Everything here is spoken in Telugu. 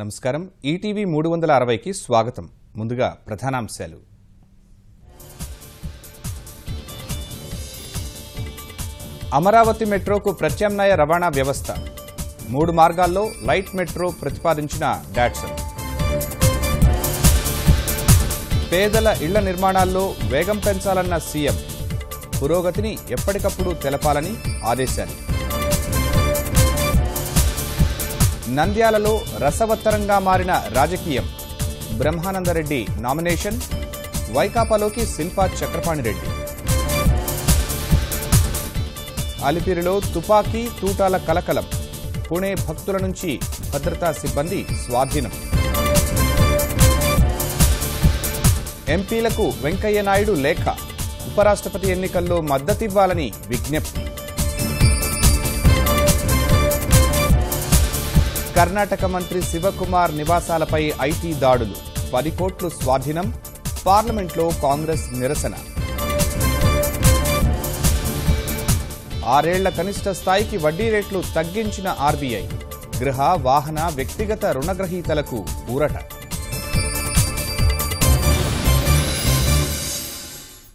నమస్కారం ఈటీవీ 360కి స్వాగతం. ముందుగా ప్రధానాంశాలు. అమరావతి మెట్రోకు ప్రత్యామ్నాయ రవాణా వ్యవస్థ. 3 మార్గాల్లో లైట్ మెట్రో ప్రతిపాదించిన డాట్సన్. పేదల ఇళ్ల నిర్మాణాల్లో వేగం పెంచాలన్న సీఎం. పురోగతిని ఎప్పటికప్పుడు తెలపాలని ఆదేశాలు. నంద్యాలలో రసవత్తరంగా మారిన రాజకీయం. బ్రహ్మానందరెడ్డి నామినేషన్. వైకాపాలోకి శిల్పా చక్రపాణిరెడ్డి. అలిపిరిలో తుపాకీ తూటాల కలకలం. పుణె భక్తుల నుంచి భద్రతా సిబ్బంది స్వాధీనం. ఎంపీలకు వెంకయ్యనాయుడు లేఖ. ఉపరాష్ట్రపతి ఎన్నికల్లో మద్దతివ్వాలని విజ్ఞప్తి. కర్ణాటక మంత్రి శివకుమార్ నివాసాలపై ఐటీ దాడులు. 10 కోట్లు స్వాధీనం. పార్లమెంట్లో కాంగ్రెస్ నిరసన. 6 ఏళ్ల కనిష్ట స్థాయికి వడ్డీ రేట్లు తగ్గించిన ఆర్బీఐ. గృహ, వాహన, వ్యక్తిగత రుణగ్రహీతలకు ఊరట.